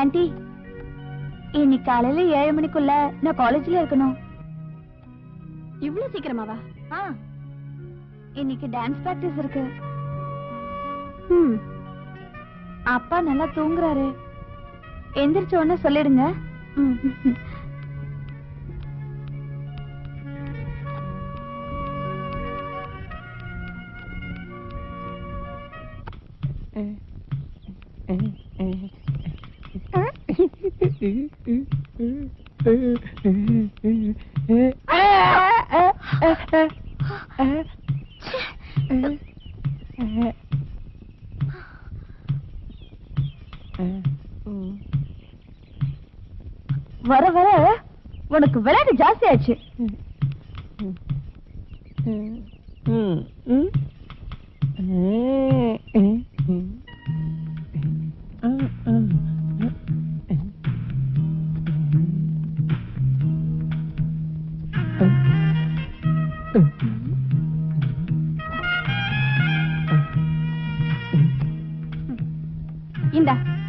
Aunty, இன்னைக்கு காலையில 7 மணிக்குள்ள நான் காலேஜ்ல இருக்கணும். இவ்வளவு சீக்கிரமாவா? இன்னைக்கு டான்ஸ் பிராக்டிஸ் இருக்கு. அப்பா நல்லா தூங்குறாரு. எந்திரிச்ச உடனே சொல்லிடுங்க. வர வர உனக்கு விளையாட்டு ஜாஸ்தி ஆச்சு.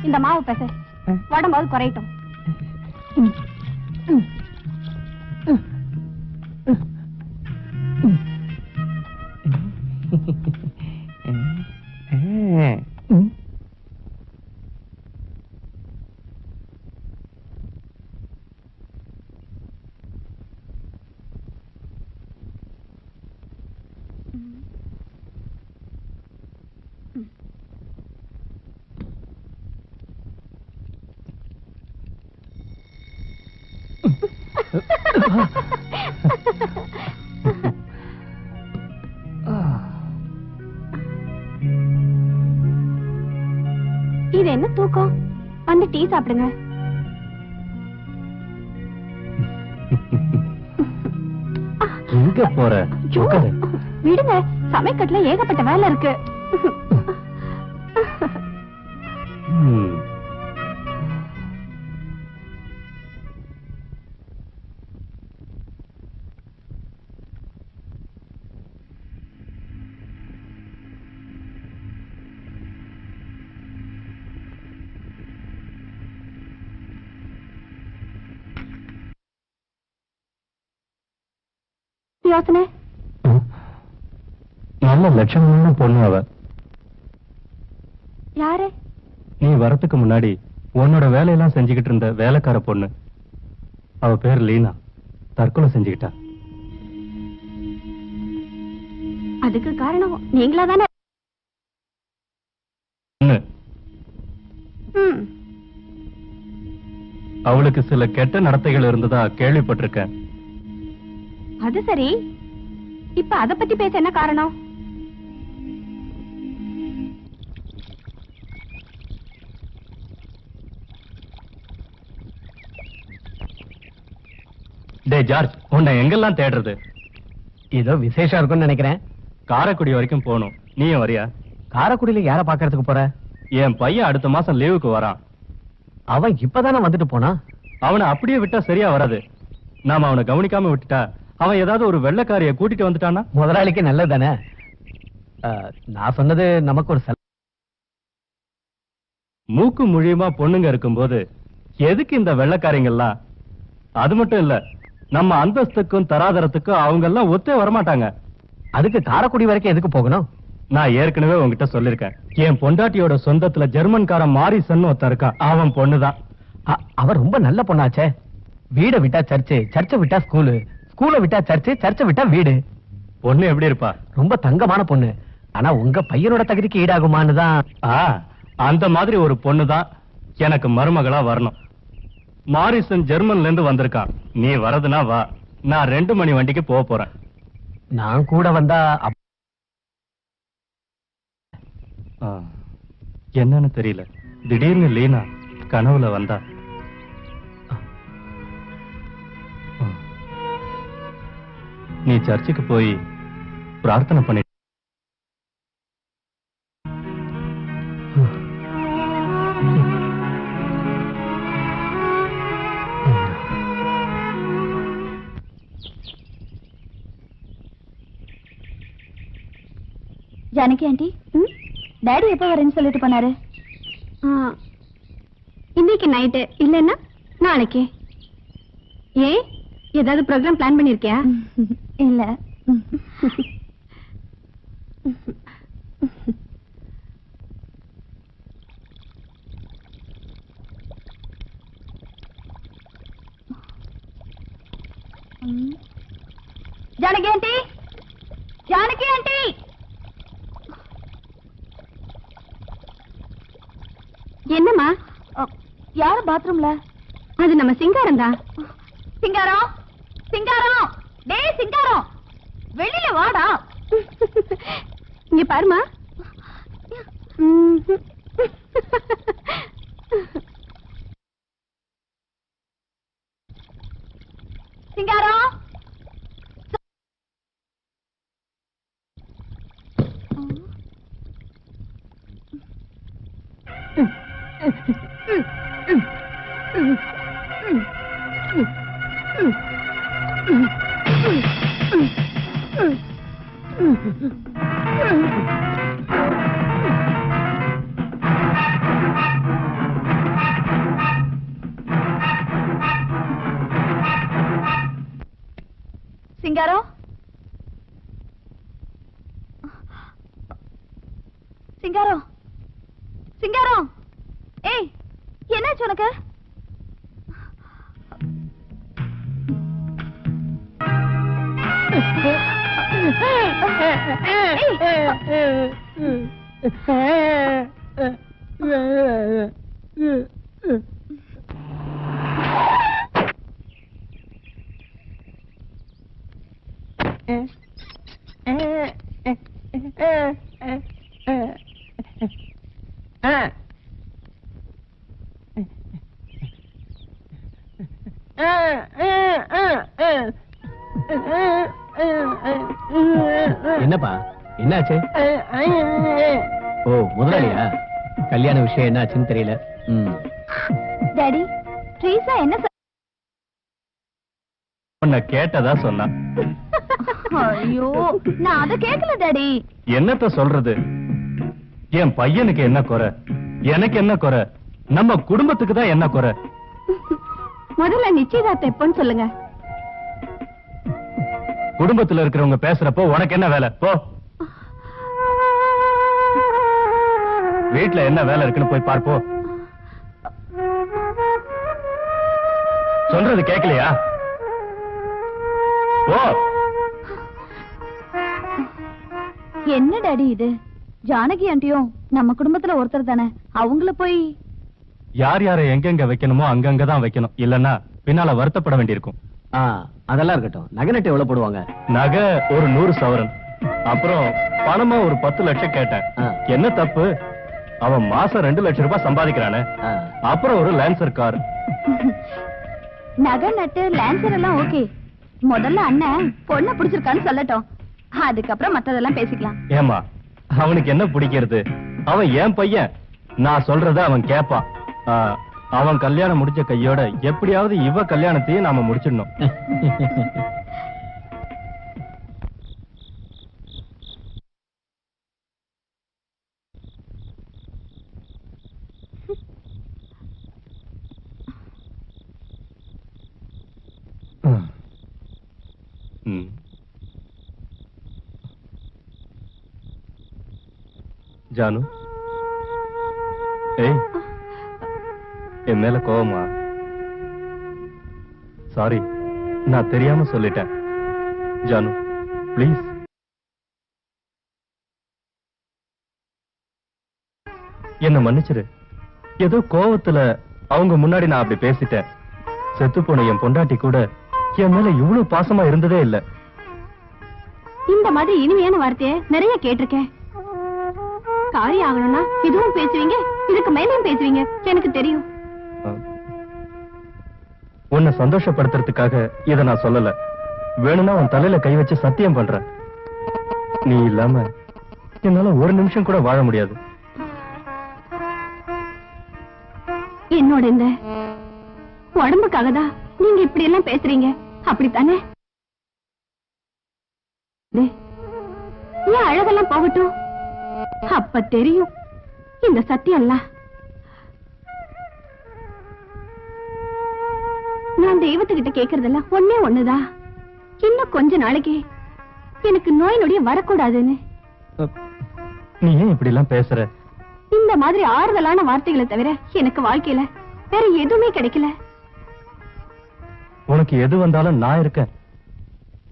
இந்த மாவு பேச உடம்பாவது குறையட்டும். இது என்ன தூக்கம்? வந்து டீ சாப்பிடுங்க. எங்க போற? விடுங்க, சமைக்கட்டுல ஏகப்பட்ட வேலை இருக்கு. யோசனை நல்ல லட்சணமான பொண்ணு அவ. யாரு? நீ வரத்துக்கு முன்னாடி உன்னோட வேலையெல்லாம் செஞ்சுக்கிட்டு இருந்த வேலைக்கார பொண்ணு. அவ பேர் லீனா. தற்கொலை செஞ்சுக்கிட்டா. அதுக்கு காரணம் நீங்களா தானே? அவளுக்கு சில கெட்ட நடத்தைகள் இருந்ததா கேள்விப்பட்டிருக்கேன். அது சரி, இப்ப அத பத்தி பேச என்ன காரணம்? டே ஜார்ஜ், உன்னை எங்கெல்லாம் தேடுறது? ஏதோ விசேஷம் இருக்குன்னு நினைக்கிறேன். காரைக்குடி வரைக்கும் போகணும். நீயும் வரியா? காரைக்குடியில யார பாக்கிறதுக்கு போற? என் பையன் அடுத்த மாசம் லீவுக்கு வரான். அவன் இப்பதானே வந்துட்டு போனா. அவனை அப்படியே விட்டா சரியா வராது. நாம அவனை கவனிக்காம விட்டுட்டா அவன் ஏதாவது ஒரு வெள்ளைக்காரிய கூட்டிட்டு வந்துட்டானா முதலாளிக்கு நல்லதானே. நான் சொன்னது நமக்கு ஒரு மூக்கு முழியுமா பொண்ணுங்க இருக்கும்போது எதுக்கு இந்த வெள்ளைக்காரங்கெல்லாம்? அது மட்டும் இல்ல, நம்ம அந்தஸ்துக்கும் தராதரத்துக்கும் அவங்க எல்லாம் ஒத்தே வரமாட்டாங்க. அதுக்கு காரைக்குடி வரைக்கும் எதுக்கு போகணும்? நான் ஏற்கனவே உங்ககிட்ட சொல்லிருக்கேன். என் பொண்டாட்டியோட சொந்தத்துல ஜெர்மன்காரன் மாரிசன் ஒருத்தன் இருக்கான். அவன் பொண்ணுதான். அவன் ரொம்ப நல்ல பொண்ணாச்சே. வீட விட்டா சர்ச்சு, சர்ச்சை விட்டா ஸ்கூலு, ஸ்கூல விட்டா சர்ச்சு, சர்ச்சை விட்டா வீடு. பொண்ணு எப்படி இருப்பா? ரொம்ப தங்கமான பொண்ணு. ஆனா உங்க பையனோட தகுதிக்கு ஈடாகுமான்னு தான். அந்த மாதிரி ஒரு பொண்ணு தான் எனக்கு மருமகளா வரணும். மாரிசன் ஜெர்மன்ல இருந்து வந்திருக்கான். நீ வரதுனா வா, நான் 2 மணி வண்டிக்கு போக போறேன். நான் கூட வந்தா என்னன்னு தெரியல, திடீர்னு லீனா கனவுல வந்தா. நீ சர்ச்சுக்கு போய் பிரார்த்தனை பண்ணி. ஜானகி ஆண்டி, டாடி எப்போ வரேன்னு சொல்லிட்டு போனாரு? இன்னைக்கு நைட்டு இல்லைன்னா நாளைக்கு. ஏன், ஏதாவது ப்ரோக்ராம் பிளான் பண்ணிருக்கியா? இல்ல. ஜானகி ஆண்டி, ஜானகி ஆண்டி, என்னம்மா? யாரு பாத்ரூம்ல? அது நம்ம சிங்காரம் தான். சிங்காரம், சிங்காரம், டேய் சிங்காரம், வெளியில வாடா. இங்க பாருமா. சிங்காரம், சிங்காரம், சிங்காரம், சிங்காரம், ஏய் என்னாச்சு உனக்கு? என்னப்பா, என்னாச்சு? ஓ, முதலாளியா? கல்யாண விஷயம் என்னாச்சுன்னு தெரியல. டாடி, ட்ரீசா என்ன உன்னை கேட்டதா சொன்னா. ஐயோ, நான் அத கேக்கல டாடி. என்னத்த சொல்றது? என் பையனுக்கு என்ன குறை, எனக்கு என்ன குறை, நம்ம குடும்பத்துக்கு தான் என்ன குறை? முதல்ல நிச்சயதார்த்தம் எப்போன்னு சொல்லுங்க. குடும்பத்துல இருக்கிறவங்க பேசுறப்போ உனக்கு என்ன வேலை? போ, வீட்டுல என்ன வேலை இருக்குன்னு போய் பார்ப்போ. சொல்றது கேட்கலையா? போ. என்ன டாடி இது? ஜானகி ஆண்டியும் நம்ம குடும்பத்துல ஒருத்தர் தானே, அவங்கள போய் யார் யாரை எங்கெங்க வைக்கணுமோ அங்கங்கதான் வைக்கணும், இல்லன்னா பின்னால வருத்தப்பட வேண்டியிருக்கும். அதெல்லாம் இருக்கட்டும். நகை நட்டு எவ்வளவு போடுவாங்க? நகை ஒரு 100 சவரன். அப்புறம் பணமா ஒரு 10 லட்சம் கேட்டேன். என்ன தப்பு? அவன் மாசம் 2 லட்சம் ரூபாய் சம்பாதிக்கிறானே. அப்புறம் ஒரு லான்சர் கார். நகை நட்டு லான்சர் எல்லாம் ஓகே. முதல்ல அண்ணன் பொண்ணை பிடிச்சிருக்கான்னு சொல்லட்டும், அதுக்கப்புறம் மத்ததெல்லாம் பேசிக்கலாம். ஏமா, அவனுக்கு என்ன பிடிக்கிறது? அவன் என் பையன், நான் சொல்றத அவன் கேட்பான். அவன் கல்யாணம் முடிச்ச கையோட எப்படியாவது இவ கல்யாணத்தையும் நாம முடிச்சிடணும். ஜானு, ஏய், என் மேல கோவமா? சாரி, நான் தெரியாம சொல்லிட்டேன். ஜானு, ப்ளீஸ். என்ன மன்னிச்சிரு. ஏதோ கோவத்துல அவங்க முன்னாடி நான் அப்படி பேசிட்டேன். செத்து போன என் பொண்டாட்டி கூட என் மேல இவ்வளவு பாசமா இருந்ததே இல்ல. இந்த மாதிரி இனிமையான வார்த்தையை நிறைய கேட்டிருக்கேன். காரியம் ஆகணும்னா இதுவும் பேசுவீங்க, இதுக்கு மேலும் பேசுவீங்க, எனக்கு தெரியும். உன்னை சந்தோஷப்படுத்துறதுக்காக இத நான் சொல்லல. வேணும்னா உன் தலையில கை வச்சு சத்தியம் பண்றேன். நீ இல்லாம என்னால ஒரு நிமிஷம் கூட வாழ முடியாது. என்னோட இந்த உடம்புக்காக தான் நீங்க இப்படி எல்லாம் பேசுறீங்க, அப்படித்தானே? ஏன் அழகெல்லாம் போகட்டும், அப்ப தெரியும் இந்த சத்தியம். நான் தெய்வத்துக்கிட்ட கேக்குறதெல்லாம் ஒன்னே ஒண்ணுதான், இன்னும் கொஞ்ச நாளைக்கு எனக்கு நோய் நொடிய வரக்கூடாதுன்னு. நீ ஏன் இப்படி எல்லாம் பேசுற? இந்த மாதிரி ஆறுதலான வார்த்தைகளை தவிர எனக்கு வாழ்க்கையில வேற எதுவுமே கிடைக்கல. உனக்கு எது வந்தாலும் நான் இருக்கேன்.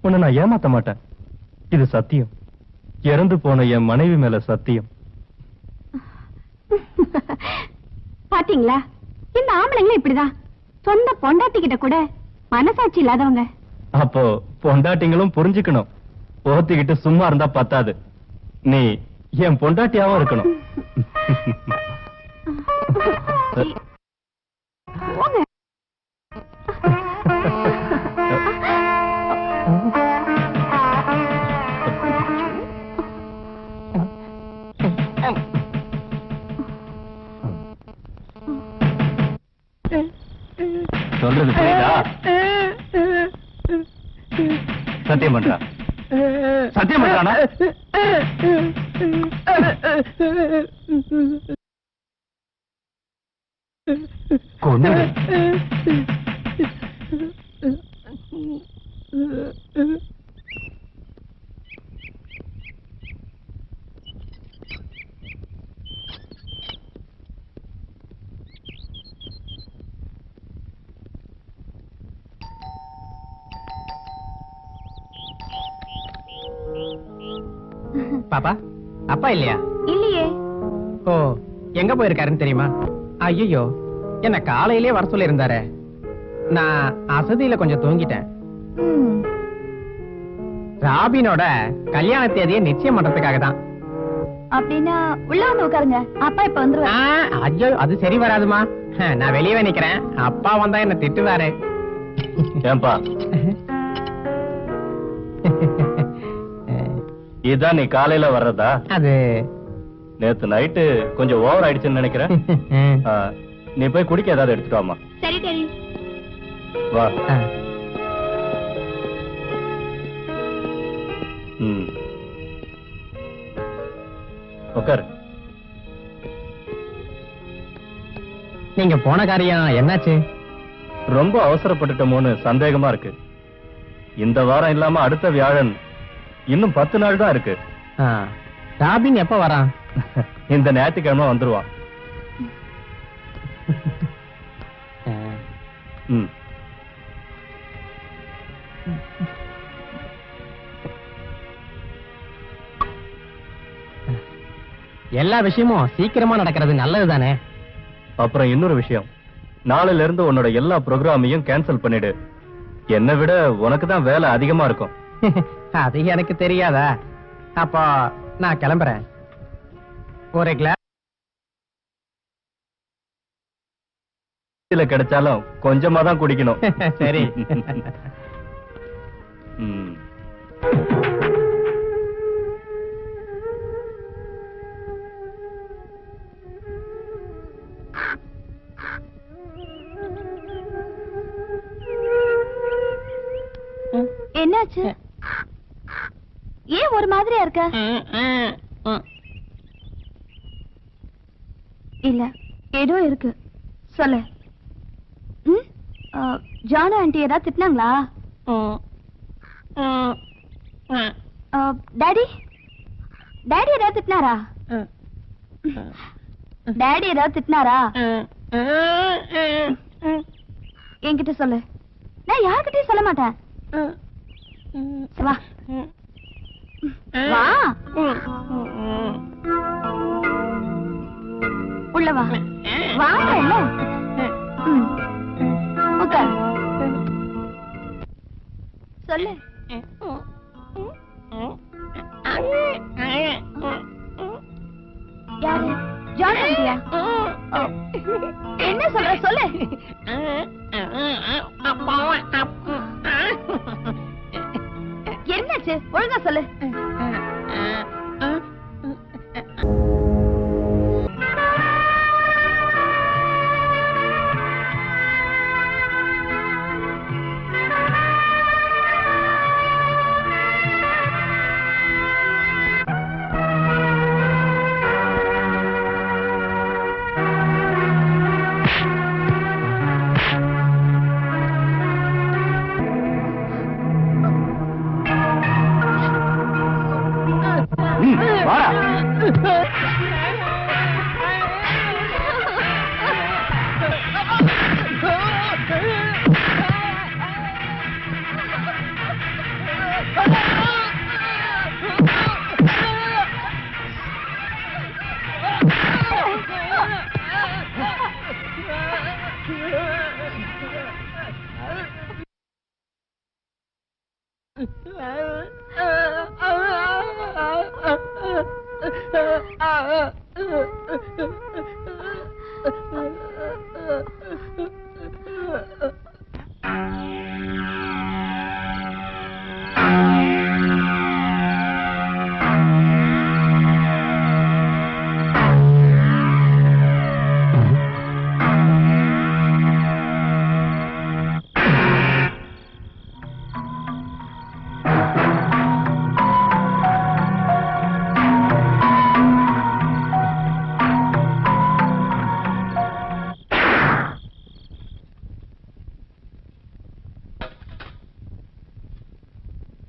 உன்னை நான் ஏமாத்த மாட்டேன். இது சத்தியம். இறந்து போன என் மனைவி மேல சத்தியம். பாத்தீங்களா, இந்த ஆம்பளைங்களும் இப்படிதான். சொந்த பொண்டாட்டி கிட்ட கூட மனசாட்சி இல்லாதவங்க. அப்போ பொண்டாட்டிங்களும் புரிஞ்சுக்கணும். போத்திக்கிட்டு சும்மா இருந்தா பத்தாது, நீ என் பொண்டாட்டியாவும் இருக்கணும். சொல்றது புரியுதா? சத்தியம் பண்றா, சத்தியம் பண்றானா? கொண்டு பாப்பா, அப்பா இல்லையா? இல்லையே. ஓ, எங்க போயிருக்காருன்னு தெரியுமா? ஐயோ, என்ன காலையிலே வர சொல்லி இருந்தாரு. நான் அசதியில கொஞ்சம் தூங்கிட்டேன். ராபினோட கல்யாண தேதியை நிச்சயம் பண்றதுக்காக தான். அப்படின்னா உள்ள வந்து உட்காருங்க, அப்பா இப்ப வந்துருவாரு. ஐயோ, அது சரி வராதுமா. நான் வெளியவே நிக்கிறேன், அப்பா வந்தா என்ன திட்டுவாரு. ஏன்பா, இதான் நீ காலையில வர்றதா? அது நேத்து நைட்டு கொஞ்சம் ஓவர் ஆயிடுச்சுன்னு நினைக்கிறேன். நீ போய் குடிக்க ஏதாவது எடுத்துட்டு வாமா. சரி சரி. வா. உட்காரு. நீங்க போன காரியம் என்னாச்சு? ரொம்ப அவசரப்பட்டுட்டோமோன்னு சந்தேகமா இருக்கு. இந்த வாரம் இல்லாம அடுத்த வியாழன் இன்னும் 10 நாள் தான் இருக்கு. ராபின் எப்ப வரான்? இந்த ஞாயிற்றுக்கிழமை வந்துருவான். எல்லா விஷயமும் சீக்கிரமா நடக்கிறது நல்லதுதானே? அப்புறம் இன்னொரு விஷயம், நாளையில இருந்து உன்னோட எல்லா ப்ரோக்ராமையும் கேன்சல் பண்ணிடு. என்னை விட உனக்கு தான் வேலை அதிகமா இருக்கும். அது எனக்கு தெரியாதா? அப்போ நான் கிளம்புறேன். ஒரு கிளாஸ் கிடைச்சாலும் கொஞ்சமா தான் குடிக்கணும். சரி. என்னாச்சு? ஏன் ஒரு மாதிரியா இருக்க? இல்ல, ஏதோ இருக்கு, சொல்லு. ஜானு ஆண்டி ஏதாவது திட்டினாங்களா? டாடி டாடி ஏதாவது திட்டினாரா? டாடி ஏதாவது திட்டினாரா? என்கிட்ட சொல்லு, நான் யார்கிட்டயும் சொல்ல மாட்டேன். வா வா. உள்ளவா வாங்க இல்ல உட்கார் சொல்லு யாரு ஜான் ஆண்டியா என்ன சொல்ற சொல்லு என்னாச்சு ஒழுங்கா சொல்லு வாடா.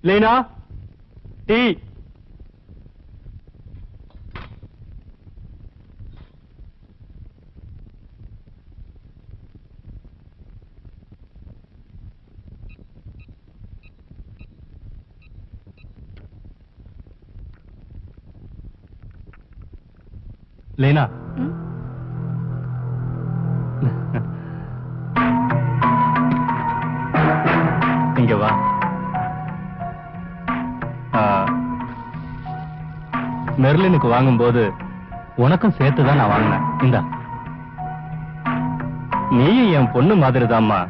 லீனா டீ. லீனா இங்க வா. மெர்லினுக்கு வாங்கும்போது உனக்கும் சேர்த்துதான் நான் வாங்கினேன். இந்தா, நீயும் என் பொண்ணு மாதிரிதாம்மா.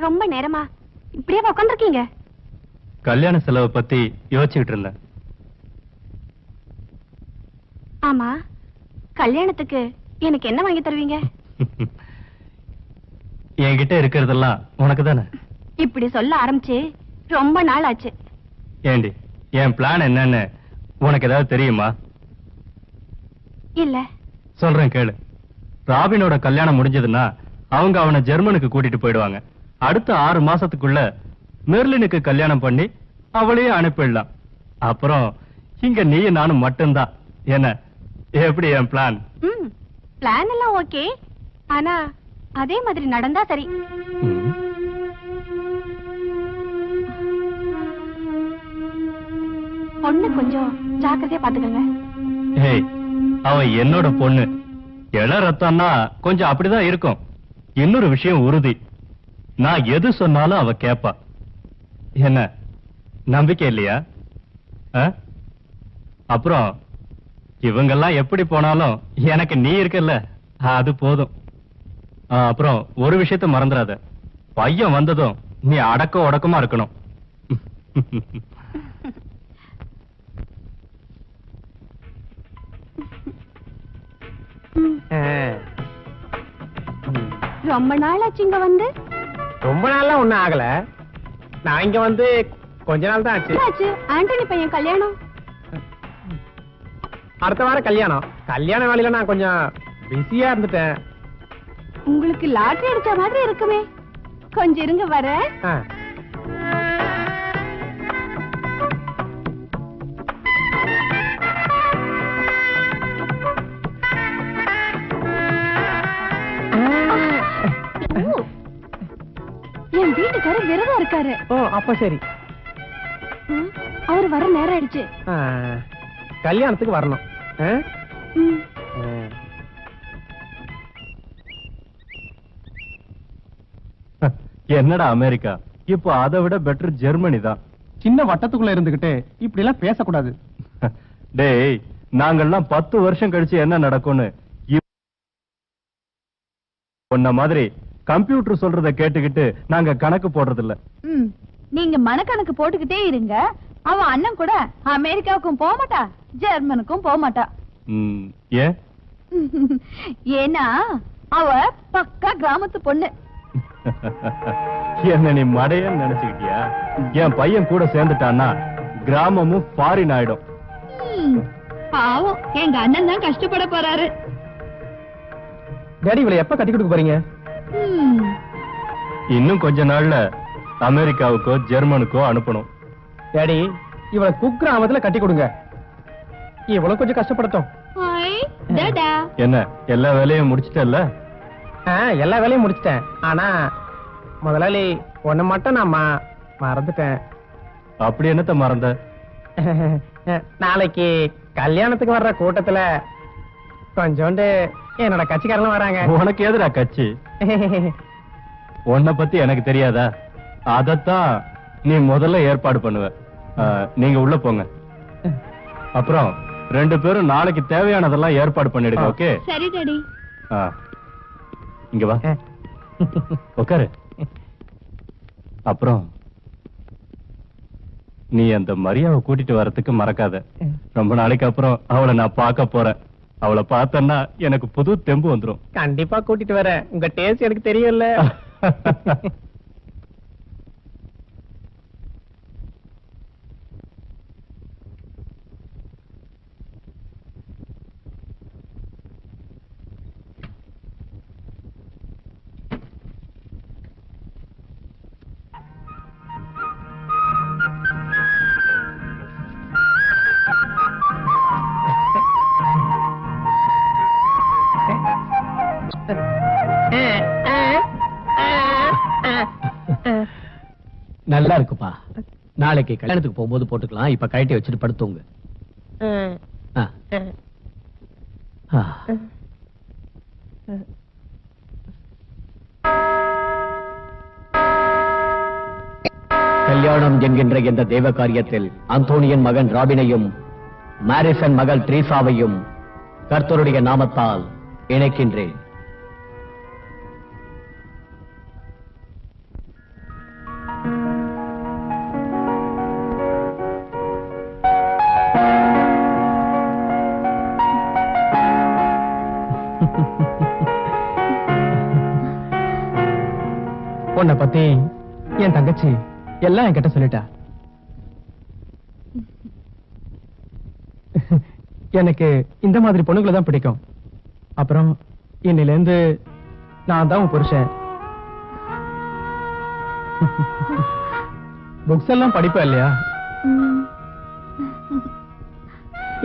ரொம்ப நேரமா இப்படியே உட்கார்ந்திருக்கீங்க? கல்யாண செலவை பத்தி யோசிச்சுட்டு இருந்தேன். ஆமா, கல்யாணத்துக்கு எனக்கு என்ன வாங்கி தருவீங்க? என்கிட்ட இருக்கிறதெல்லாம் உனக்கு தானே. இப்படி சொல்ல ஆரம்பிச்சு ரொம்ப நாள் ஆச்சு. ஏண்டி, என் பிளான் என்னன்னு உனக்கு ஏதாவது தெரியுமா? இல்ல. சொல்றேன் கேளு. ராபினோட கல்யாணம் முடிஞ்சதுன்னா அவங்க அவனை ஜெர்மனுக்கு கூட்டிட்டு போயிடுவாங்க. அடுத்த 6 மாசத்துக்குள்ள மெர்லினுக்கு கல்யாணம் பண்ணி அவளையே அனுப்பிடலாம். அப்புறம் இங்க நீயும் நானும் மட்டும்தான். என்ன, எப்படி என் பிளான்? பிளான் எல்லாம் ஓகே, ஆனா அதே மாதிரி நடந்தா சரி. பொண்ணு கொஞ்சம் ஜாக்கிரதையா பாத்துக்கங்க. ஏய், அவ என்னோட பொண்ணு. இள ரத்தம்னா கொஞ்சம் அப்படிதான் இருக்கும். இன்னொரு விஷயம் உறுதி, நான் எது சொன்னாலும் அவ கேப்பா. என்ன, நம்பிக்கை இல்லையா? அப்புறம் இவங்கெல்லாம் எப்படி போனாலும் எனக்கு நீ இருக்கல்ல, அது போதும். அப்புறம் ஒரு விஷயத்த மறந்துடாத, பையன் வந்ததும் நீ அடக்க உடக்கமா இருக்கணும். ரொம்ப நாள் ஆச்சு இங்க வந்து. ரொம்ப நாள்லாம் ஒண்ணும் ஆகல. நான் இங்க வந்து கொஞ்ச நாள் தான் ஆச்சு. ஆண்டனி பையன் கல்யாணம் அடுத்த வாரம் கல்யாணம். கல்யாண வேலையில நான் கொஞ்சம் பிஸியா இருந்துட்டேன். உங்களுக்கு லாட்டரி அடிச்ச மாதிரி இருக்குமே. கொஞ்சம் இருங்க வரேன். என் வீட்டுக்காரர் விரதம் இருக்காரு. ஓ, அப்ப சரி. அவர் வர நேரம் ஆயிடுச்சு. கல்யாணத்துக்கு வரணும். என்னடா அமெரிக்கா, இப்போ அதை விட பெட்டர் ஜெர்மனி தான். சின்ன வட்டத்துக்குள்ள இருந்துகிட்டு இப்படி எல்லாம் பேசக்கூடாது. டேய், நாங்கெல்லாம் 10 வருஷம் கழிச்சு என்ன நடக்கும்னு உன்ன மாதிரி கம்ப்யூட்டர் சொல்றத கேட்டுக்கிட்டு நாங்க கணக்கு போடுறது இல்ல. நீங்க மனக்கணக்கு போட்டுக்கிட்டே இருங்க. அவ அண்ணன் கூட அமெரிக்காவுக்கும் போக மாட்டா, ஜெர்மனுக்கும் போக மாட்டா. ஏன்? ஏன்னா அவ பக்கா கிராமத்து பொண்ணு. என்ன நீ மடையன்னு நினைச்சுக்கிட்டியா? என் பையன் கூட சேர்ந்துட்டான்னா கிராமமும் ஃபாரின் ஆயிடும். பாவம், எங்க அண்ணன் தான் கஷ்டப்பட போறாரு. டாடி, இவளை எப்ப கட்டி கொடுக்க போறீங்க? இன்னும் கொஞ்ச நாள்ல அமெரிக்காவுக்கோ ஜெர்மனுக்கோ அனுப்பணும். டாடி, இவளை குக்கிராமத்துல கட்டி கொடுங்க. இவ்வளவு கொஞ்சம் கஷ்டப்படட்டும். என்ன, எல்லா வேலையும் முடிச்சிட்டல்ல? எல்லா வேலையும் முடிச்சிட்டேன். ஆனா முதலாளி, ஒண்ணு மட்டும் நான் மறந்துட்டேன். அப்படி என்னத்த மறந்த? நாளைக்கு கல்யாணத்துக்கு வர்ற கூட்டத்துல கொஞ்சோண்டு என்னோட கட்சிக்காரங்களும் வராங்க. உனக்கு எதுடா கட்சி? உன்னை பத்தி எனக்கு தெரியாதா? அதத்தான் நீ முதல்ல ஏற்பாடு பண்ணுவ. நீங்க உள்ள போங்க. அப்புறம் 2 பேரும் நாளைக்கு தேவையானதெல்லாம் ஏற்பாடு பண்ணிடுங்க. ஓகே? சரி டாடி. இங்க வா, உட்காரு. அப்புறம் நீ அந்த மரியாவை கூட்டிட்டு வரதுக்கு மறக்காத. ரொம்ப நாளைக்கு அப்புறம் அவளை நான் பார்க்க போறேன். அவளை பார்த்தன்னா எனக்கு புது தெம்பு வந்துரும். கண்டிப்பா கூட்டிட்டு வரேன். உங்க டேஸ்ட் எனக்கு தெரியும்ல. நல்லா இருக்குப்பா. நாளைக்கு கல்யாணத்துக்கு போகும்போது போட்டுக்கலாம். இப்ப கழட்டி வச்சுட்டு படுத்துங்க. கல்யாணம் என்கின்ற இந்த தெய்வ காரியத்தில் அந்தோனியன் மகன் ராபினையும் மாரிசன் மகள் ட்ரீசாவையும் கர்த்தருடைய நாமத்தால் இணைக்கின்றேன். உன்னை பத்தி என் தங்கச்சி எல்லாம் என்கிட்ட சொல்லிட்டா. எனக்கு இந்த மாதிரி பொண்ணுங்களை தான் பிடிக்கும். அப்புறம் இன்னில இருந்து நான் தான் உன் புருஷன். புக்ஸ் எல்லாம் படிப்பா இல்லையா?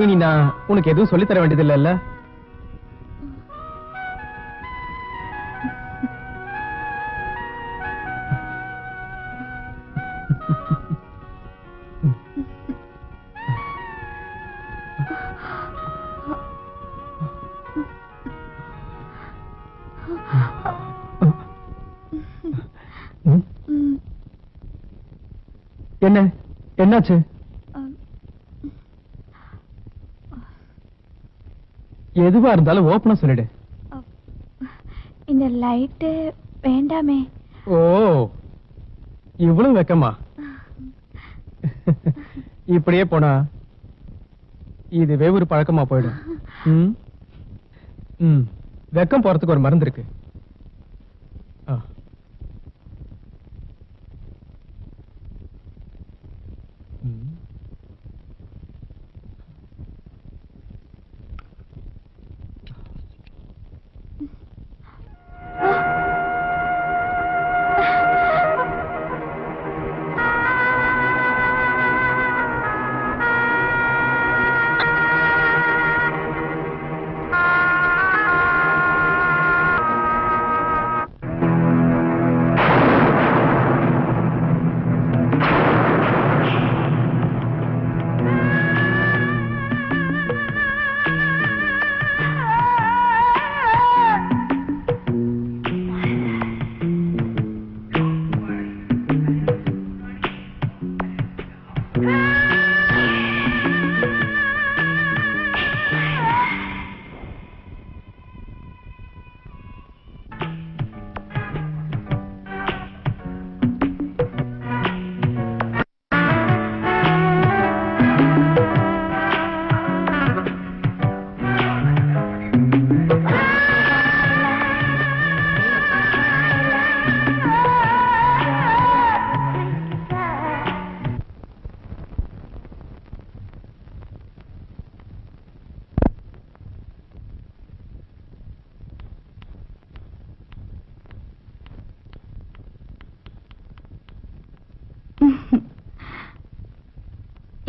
இனி நான் உனக்கு எதுவும் சொல்லி தர வேண்டியது இல்லைல்ல? என்ன என்னாச்சு? எதுவா இருந்தாலும் ஓப்பனா சொல்லிடு. இந்த லைட் வேண்டாமே. ஓ, இவ்வளவு வெக்கமா? இப்படியே போனா இதுவே ஒரு பழக்கமா போயிடும். வெக்கம் போறதுக்கு ஒரு மருந்து இருக்கு.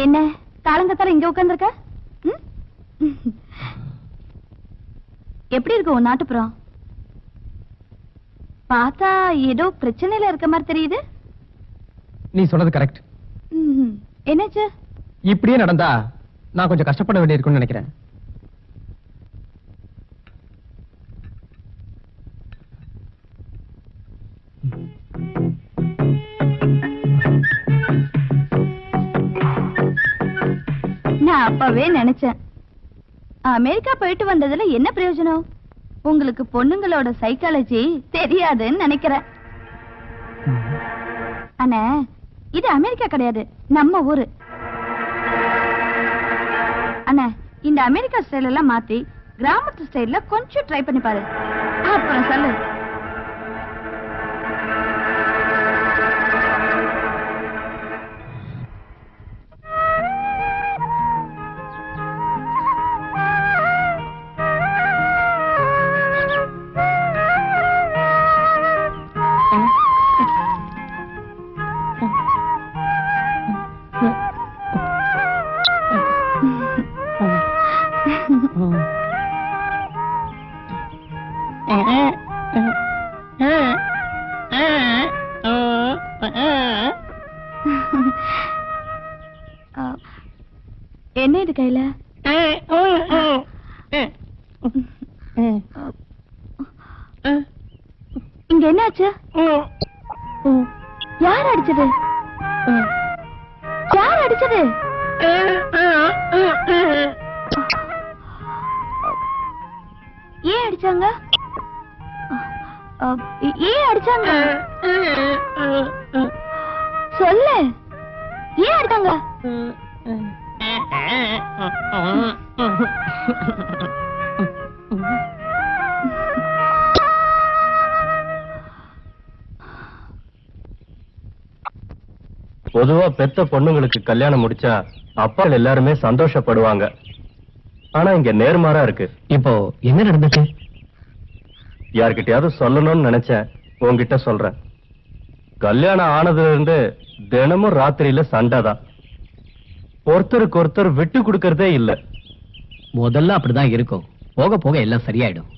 என்ன காலங்கத்தால இங்க உட்கார்ந்திருக்க? எப்படி இருக்கு உன் நாட்டுப்புறம்? பார்த்தா ஏதோ பிரச்சனையில இருக்க மாதிரி தெரியுது. நீ சொன்னது கரெக்ட். என்னாச்சு? இப்படியே நடந்தா நான் கொஞ்சம் கஷ்டப்பட வேண்டியிருக்கும்னு நினைக்கிறேன். நான் அப்பவே நினைச்சேன், அமெரிக்கா போயிட்டு வந்ததுல என்ன பிரயோஜனம்? உங்களுக்கு பொண்ணுங்களோட சைக்காலஜி தெரியாதுன்னு நினைக்கிறேன். ஆனா இது அமெரிக்கா கிடையாது, நம்ம ஊரு. அண்ணா, இந்த அமெரிக்கா ஸ்டைல் எல்லாம் மாத்தி கிராமத்து ஸ்டைல்ல கொஞ்சம் ட்ரை பண்ணி பாரு, அப்புறம் சொல்லு. என்ன இது கையில? இங்க என்னாச்சு? யார் அடிச்சது? யார் அடிச்சது? ஏன் அடிச்சாங்க? ஏன் அடிச்சாங்க? சொல்லு, ஏன் அடிச்சாங்க? பொதுவா பெத்த பொண்ணுங்களுக்கு கல்யாணம் முடிச்சா அப்பாக்கள் எல்லாருமே சந்தோஷப்படுவாங்க. ஆனா இங்க நேர்மாறா இருக்கு. இப்போ என்ன நடந்துச்சு? யார்கிட்டயாவது சொல்லணும்னு நினைச்சேன், உன்கிட்ட சொல்றேன். கல்யாணம் ஆனதுல இருந்து தினமும் ராத்திரியில சண்டை தான். ஒருத்தருக்கு ஒருத்தர் விட்டு கொடுக்கறதே இல்ல. முதல்ல அப்படிதான் இருக்கும், போக போக எல்லாம் சரியாயிடும்.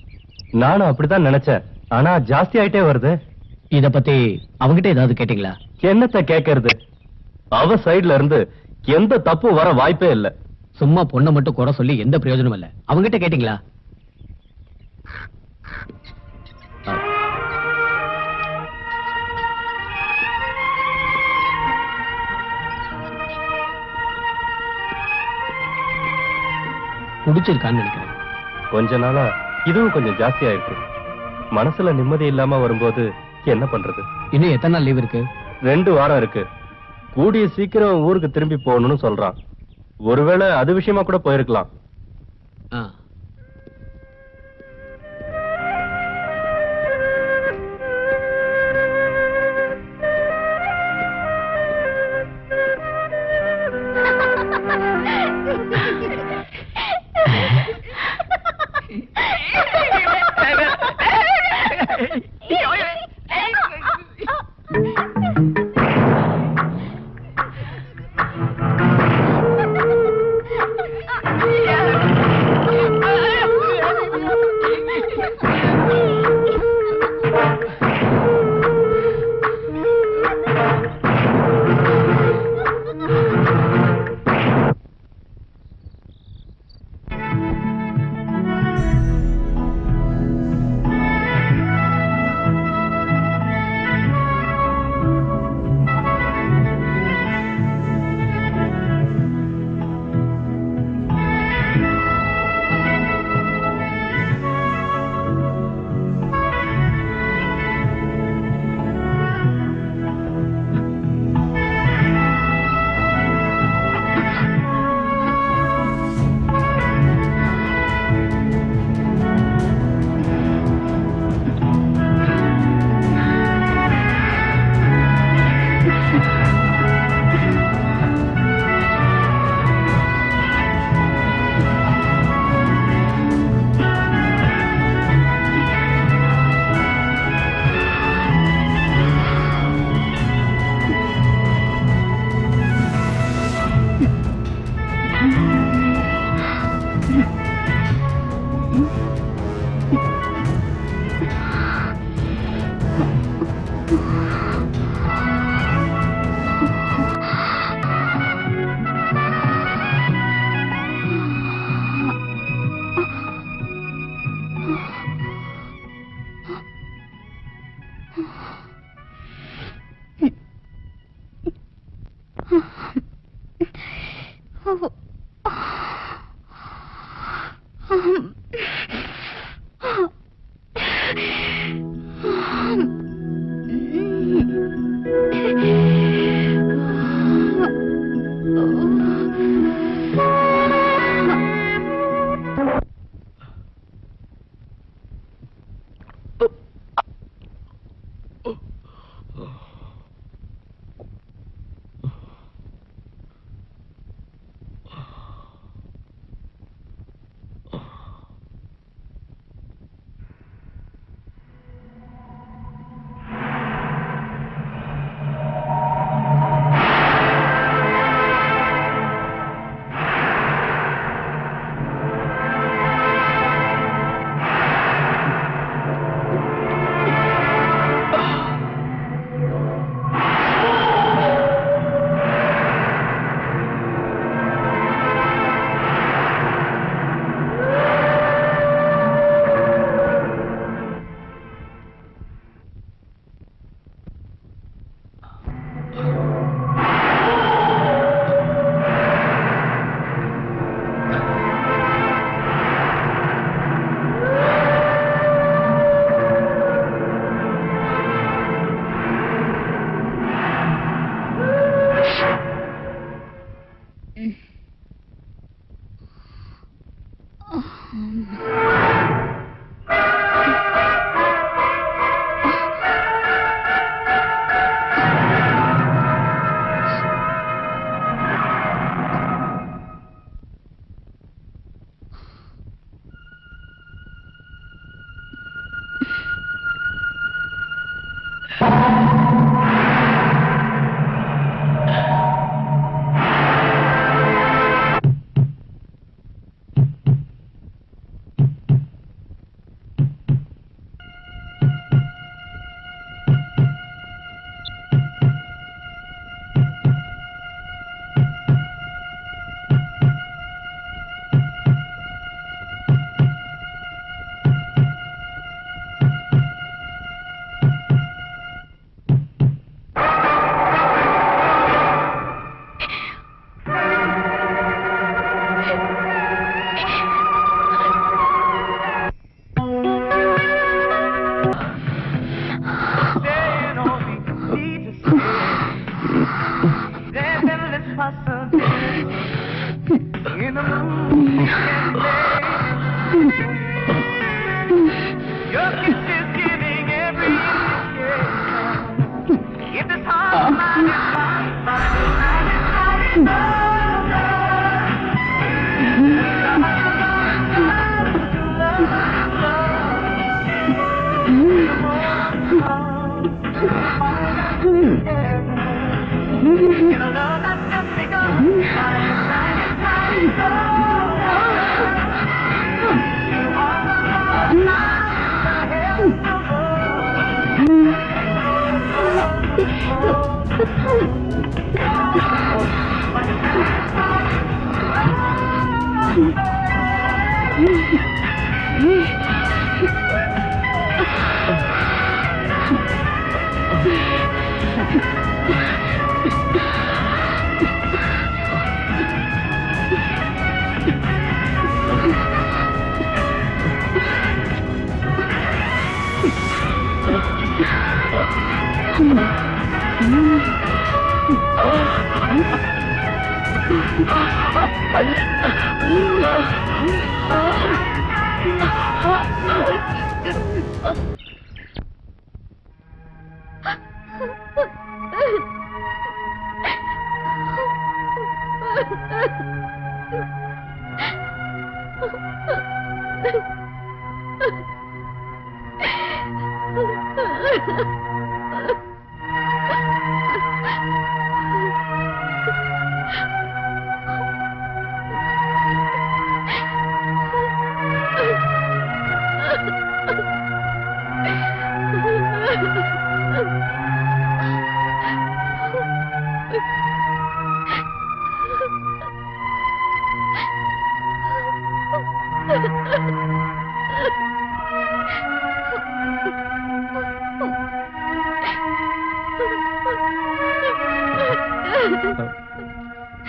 நானும் அப்படிதான் நினைச்சேன், ஆனா ஜாஸ்தி ஆயிட்டே வருது. இத பத்தி அவங்கிட்ட ஏதாவது கேட்டீங்களா? என்னத்த கேட்கறது? அவ சைடுல இருந்து எந்த தப்பு வர வாய்ப்பே இல்ல. சும்மா பொண்ணை மட்டும் குறை சொல்லி எந்த பிரயோஜனமும் இல்ல. அவங்கிட்ட கேட்டீங்களா? குடிச்சிருக்கான்னு நினைக்கிறேன். கொஞ்ச நாளா இதுவும் கொஞ்சம் ஜாஸ்தி ஆயிருக்கு. மனசுல நிம்மதி இல்லாம வரும்போது என்ன பண்றது? இன்னும் எத்தனை நாள் லீவ் இருக்கு? 2 வாரம் இருக்கு. கூடிய சீக்கிரம் ஊருக்கு திரும்பி போகணும்னு சொல்றான். ஒருவேளை அது விஷயமா கூட போயிருக்கலாம். ஆ.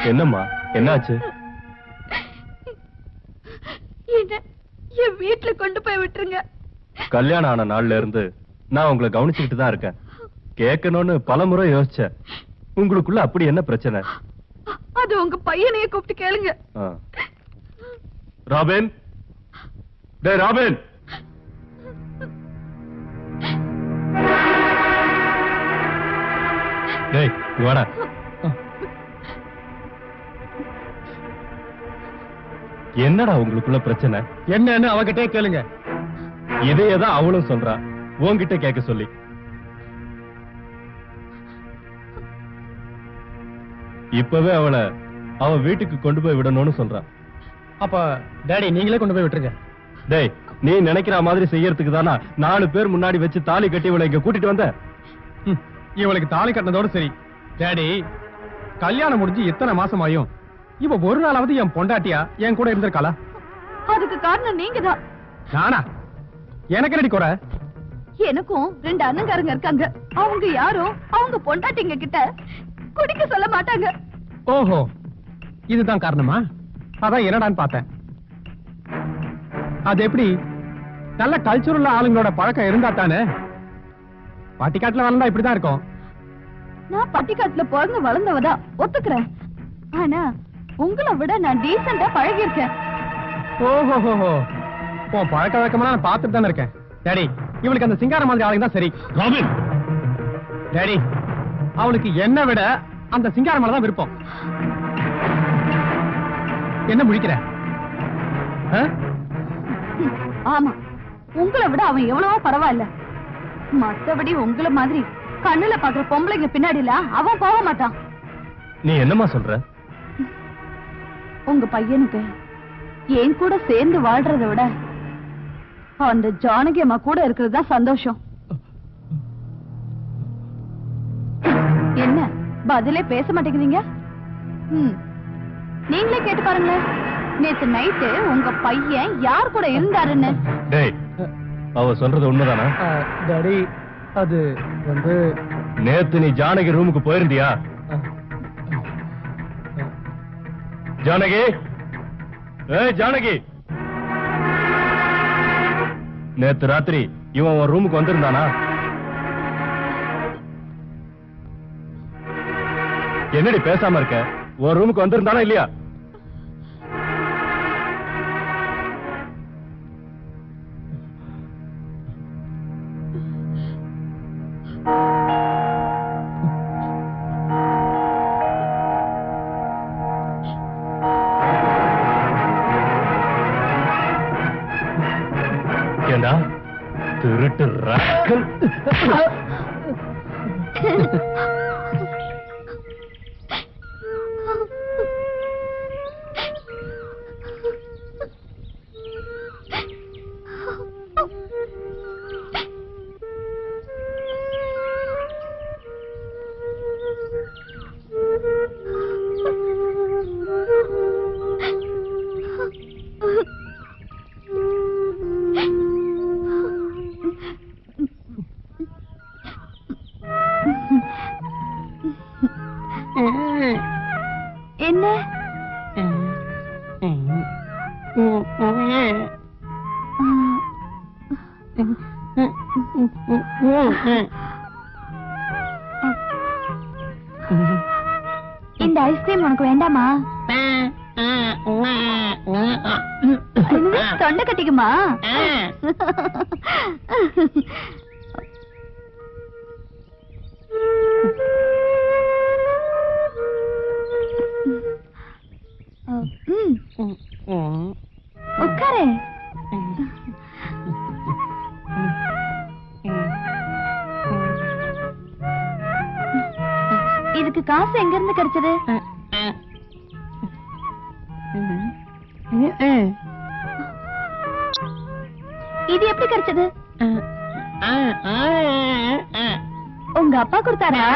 என்னம்மா, என்னாச்சு? என் வீட்டுல கொண்டு போய் விட்டுருங்க. கல்யாணம் ஆன நாள்ல இருந்து நான் உங்களை கவனிச்சுக்கிட்டு தான் இருக்கேன். கேட்கணும்னு பலமுறை யோசிச்சேன். உங்களுக்குள்ள அப்படி என்ன பிரச்சனை? அது உங்க பையனையே கூப்பிட்டு கேளுங்க. ராபின், டேய் ராபின், டேய் இங்க வாடா. என்னடா உங்களுக்குள்ள பிரச்சனை? என்னன்னு அவகிட்டே கேளுங்க. இதையேதான் அவளும் சொல்றா, உன்கிட்ட கேட்க சொல்லி. இப்பவே அவளை அவ வீட்டுக்கு கொண்டு போய் விடணும்னு சொல்றா. அப்ப டாடி நீங்களே கொண்டு போய் விட்டுருங்க. டேய், நீ நினைக்கிற மாதிரி செய்யறதுக்கு தானா 4 பேர் முன்னாடி வச்சு தாலி கட்டி இவளை இங்க கூட்டிட்டு வந்த? இவளுக்கு தாலி கட்டினதோட சரி. டாடி, கல்யாணம் முடிஞ்சு எத்தனை மாசம் ஆயும் இவ ஒரு நாளாவது என் பொண்டாட்டியா என் கூட இருந்திருக்காளா? அதுக்கு காரணம் நீங்க தான். நானா? எனக்கு என்னடி குறை? எனக்கும் 2 அண்ணங்காரங்க இருக்காங்க. அவங்க யாரும் அவங்க பொண்டாட்டிங்க கிட்ட குடிக்க சொல்ல மாட்டாங்க. ஓஹோ, இதுதான் காரணமா? அதான் என்னடான்னு பார்த்தேன். அது எப்படி? நல்ல கல்ச்சுரல் ஆளுங்களோட பழக்கம் இருந்தா தானே. பட்டிக்காட்டுல வளர்ந்தா இப்படிதான் இருக்கும். நான் பட்டிக்காட்டுல பிறந்து வளர்ந்தவதா ஒத்துக்கிறேன். ஆனா உங்களை விட நான் டீசெண்டா பழகி இருக்கேன். ஓஹோ, உன் பழக்க வழக்கமா நான் பார்த்துட்டு தானே இருக்கேன். டாடி, இவளுக்கு அந்த சிங்கார மாதிரி ஆளுங்க தான் சரி. ராபின், டாடி, அவளுக்கு என்ன விட அந்த சிங்கார மேல தான் விருப்பம். என்ன முடிக்கிற? ஆமா, உங்களை விட அவன் எவ்வளவோ பரவாயில்ல. மத்தபடி உங்களை மாதிரி கண்ணுல பாக்குற பொம்பளைங்க பின்னாடில அவன் போக மாட்டான். நீ என்னம்மா சொல்ற? உங்க பையனுக்கு என் கூட சேர்ந்து வாழ்றதை விட அந்த ஜானகி அம்மா கூட இருக்கிறது தான் சந்தோஷம். என்ன பதிலே பேச மாட்டேங்கிறீங்க? நீங்களே கேட்டு பாருங்களேன், நேத்து நைட்டு உங்க பையன் யார் கூட இருந்தாருன்னு. டேய், அவ சொல்றது உண்மைதானா? டாடி, அது வந்து நேத்து நீ ஜானகி ரூமுக்கு போயிருந்தியா? ஜானகி, ஜானகி, நேத்து ராத்திரி இவன் ஒரு ரூமுக்கு வந்திருந்தானா? என்னடி பேசாம இருக்க? ஒரு ரூமுக்கு வந்திருந்தானா இல்லையா? ஏண்டா திருட்டு ராஸ்கல்! என்ன இந்த ஐஸ்கிரீம் உனக்கு வேண்டாமா? தொண்டை கட்டிக்குமா? உட்காரு. இதுக்கு காசு எங்க இருந்து கிடைச்சது? இது எப்படி கிடைச்சது? உங்க அப்பா கொடுத்தாரா?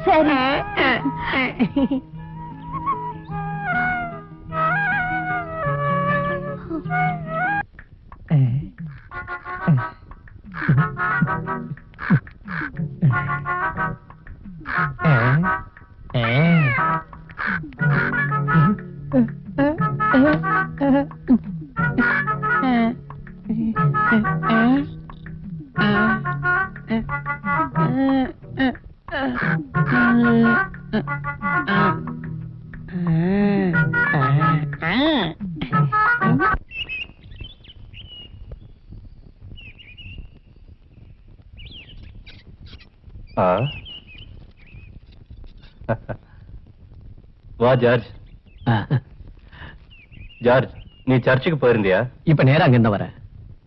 சரி. வா ஜார்ஜ். ஜார்ஜ், நீ சர்ச்சுக்கு போயிருந்தியா? இப்ப நேரா அங்க இருந்து வரேன்.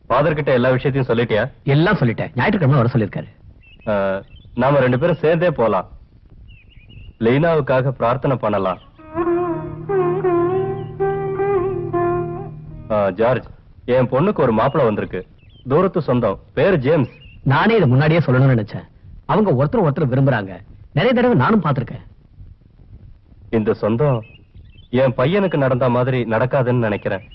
ஃபாதர் கிட்ட எல்லா விஷயத்தையும் சொல்லிட்டியா? எல்லாம் சொல்லிட்டேன். ஞாயிற்றுக்கிழமை வர சொல்லிருக்காரு. நாம 2 பேரும் சேர்ந்தே போலாம். லீனாவுக்காக பிரார்த்தனை பண்ணலாம். ஜார்ஜ், என் பொண்ணுக்கு ஒரு மாப்பிளை வந்திருக்கு. தூரத்து சொந்தம், பேரு ஜேம்ஸ். நானே இதை முன்னாடியே சொல்லணும்னு நினைச்சேன். அவங்க ஒருத்தர் விரும்புறாங்க. நிறைய தடவை நானும் பார்த்திருக்கேன். இந்த சொந்தம் என் பையனுக்கு நடந்த மாதிரி நடக்காதுன்னு நினைக்கிறேன்.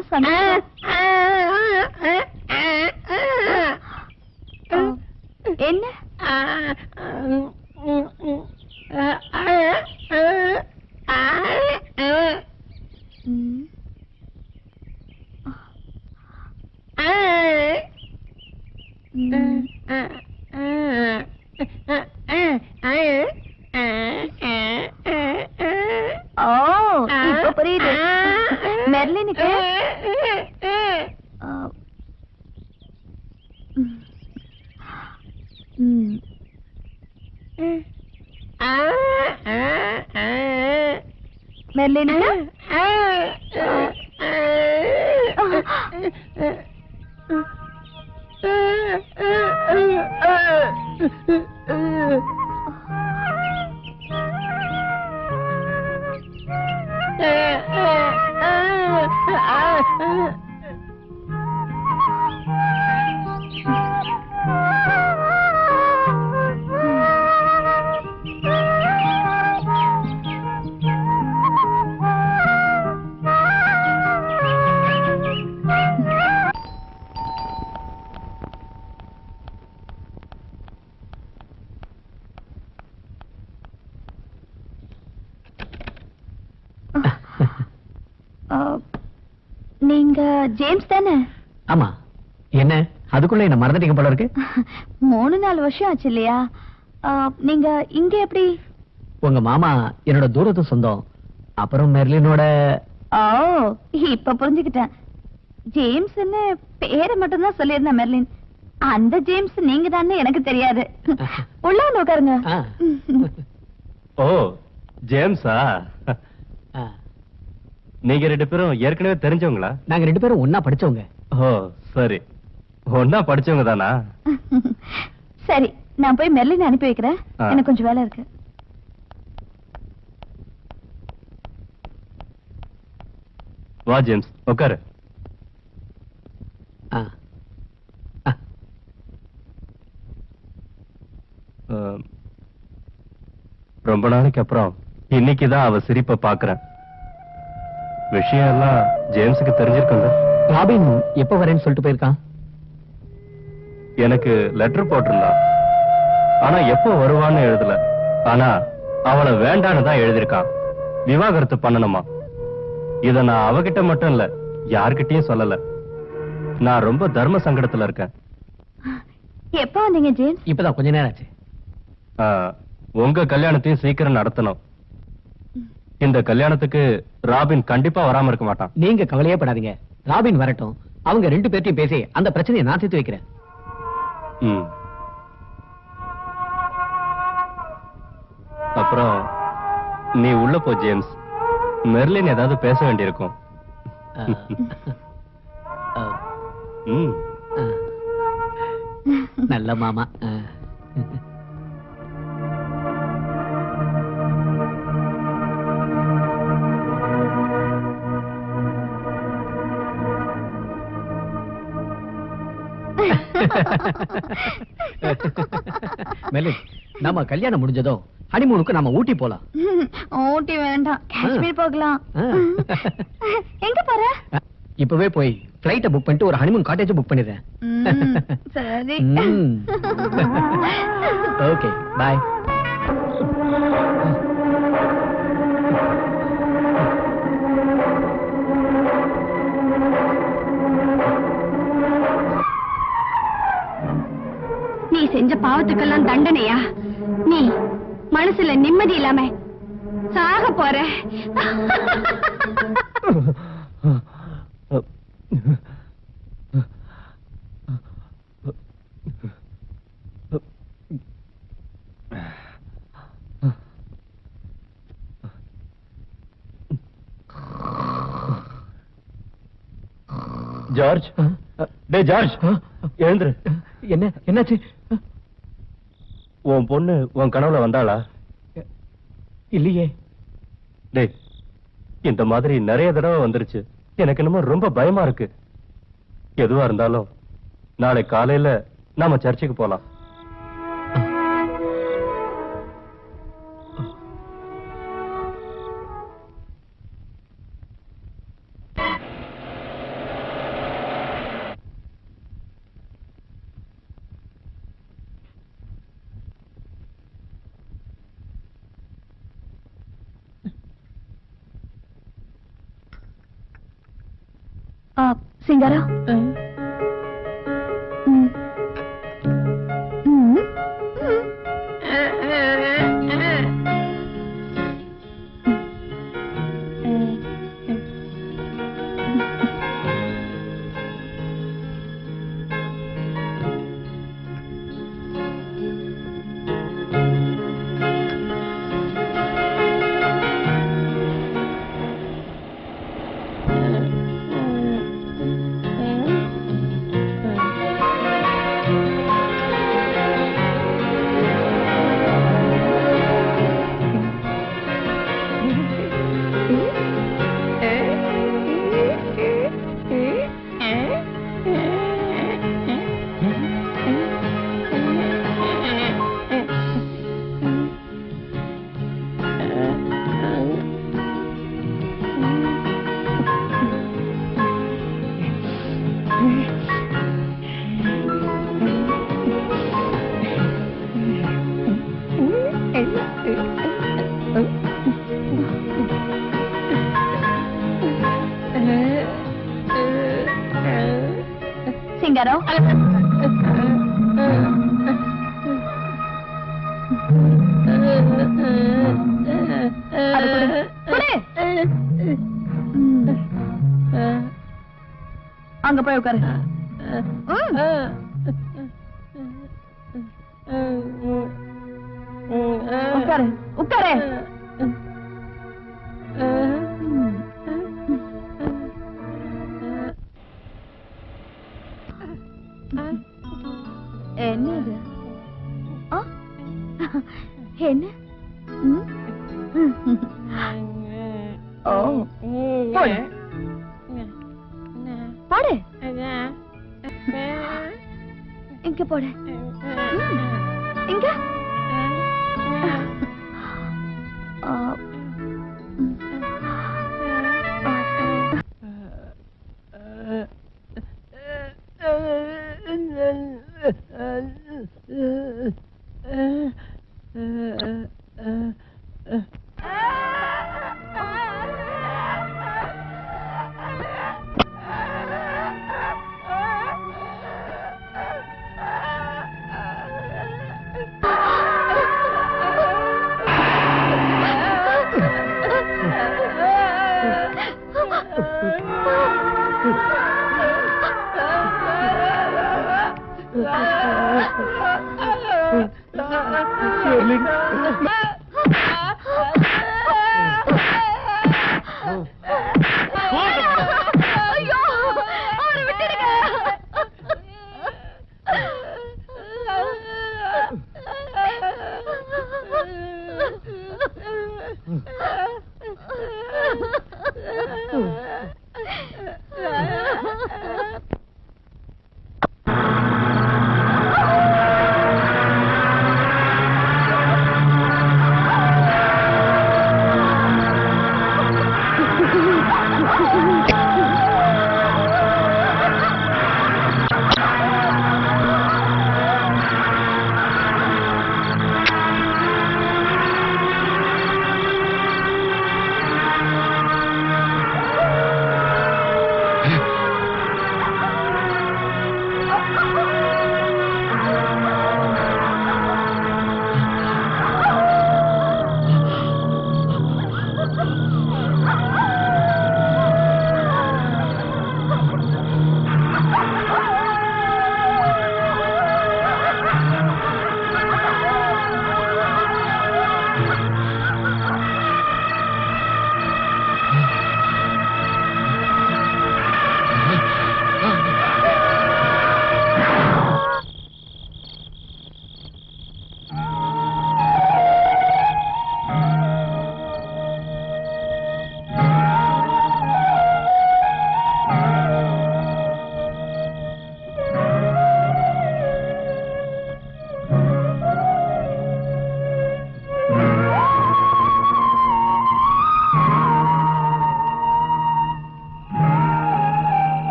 ரொம்ப சந்தோஷம். என்ன இப்ப புரியுது. மெர்லினுக்கு மெர்லினுக்கு நீங்க ஜேம்ஸ் தானே? ஆமா. என்ன அதுக்குள்ள என்ன மறந்துட்டீங்க போல இருக்கு. 3-4 வருஷம் ஆச்சு இல்லையா? நீங்க இங்க எப்படி? உங்க மாமா என்னோட தூரத்து சொந்தம். அப்புறம் மெர்லினோட. இப்ப புரிஞ்சுக்கிட்டேன். ஜேம்ஸ்ன்னு பேரை மட்டும் தான் சொல்லியிருந்தேன் மெர்லின். அந்த ஜேம்ஸ் நீங்க தானே எனக்கு தெரியாது. உள்ள வந்து உட்காருங்க. ஓ ஜேம்ஸா? நீங்க 2 பேரும் ஏற்கனவே தெரிஞ்சவங்களா? நாங்க 2 பேரும் ஒன்னா படிச்சவங்க. ஓ சரி, ஒன்னா படிச்சவங்க தானா? சரி, நான் போய் மெர்லின் அனுப்பி வைக்கிறேன். எனக்கு கொஞ்சம் வேலை இருக்கு. வா ஜேம்ஸ், உட்காரு. ரொம்ப நாளைக்கு அப்புறம் இன்னைக்குதான் அவ சிரிப்பை பாக்குறேன். விஷயம் எல்லாம் ஜேம்ஸுக்கு தெரிஞ்சிருக்குல்ல? ராபின் எப்ப வரேன்னு சொல்லிட்டு போயிருக்கான். எனக்கு லெட்டர் போட்டிருந்தான். ஆனா எப்போ வருவான்னு எழுதல. ஆனா அவளை வேண்டான்னு தான் எழுதிருக்கான். விவாகரத்து பண்ணணுமா? இத நான் அவகிட்ட மட்டும் இல்ல, யார்கிட்டயும் சொல்லல. நான் ரொம்ப தர்ம சங்கடத்துல இருக்கேன். எப்ப வந்தீங்க ஜேம்ஸ்? இப்பதான் கொஞ்ச நேரம் ஆச்சு. உங்க கல்யாணத்தையும் சீக்கிரம் நடத்தணும். இந்த கல்யாணத்துக்கு ராபின் கண்டிப்பா வராம இருக்க மாட்டான். நீங்க கவலையே படாதீங்க. ராபின் வரட்டும். அவங்க 2 பேர்த்தையும் பேசி அந்த பிரச்சனையை நான் தீர்த்து வைக்கிறேன். அப்புறம் நீ உள்ள போ ஜேம்ஸ். மெர்லின் ஏதாவது பேச வேண்டியிருக்கும். நல்ல மாமா. மெர்லின், நம்ம கல்யாணம் முடிஞ்சதும் ஹனிமூனுக்கு நாம ஊட்டி போலாம். ஊட்டி வேண்டாம், காஷ்மீர் போகலாம். எங்க போற? இப்பவே போய் பிளைட்ட புக் பண்ணிட்டு ஒரு ஹனிமூன் காட்டேஜ் புக் பண்ணிடுறேன். சரி. Okay, bye. நீ செஞ்ச பாவத்துக்கெல்லாம் தண்டனையா? நீ மனசுல நிம்மதி இல்லாம சாக போற. ஜார்ஜ், டேய் ஜார்ஜ், எழுந்துரு. என்னாச்சு? உன் பொண்ணு உன் கனவுல வந்தாளா? இல்லையே. டேய், இந்த மாதிரி நிறைய தடவை வந்துருச்சு. எனக்கு என்னமோ ரொம்ப பயமா இருக்கு. எதுவா இருந்தாலும் நாளை காலையில நாம சர்ச்சுக்கு போலாம். சிங்காரம் சிங்காரம் அங்க போய் உட்காரு. உட்காரு உட்காரு. என்ன இது? என்ன? ஓ போடு பாடு. இங்க போடு. இங்க Darling.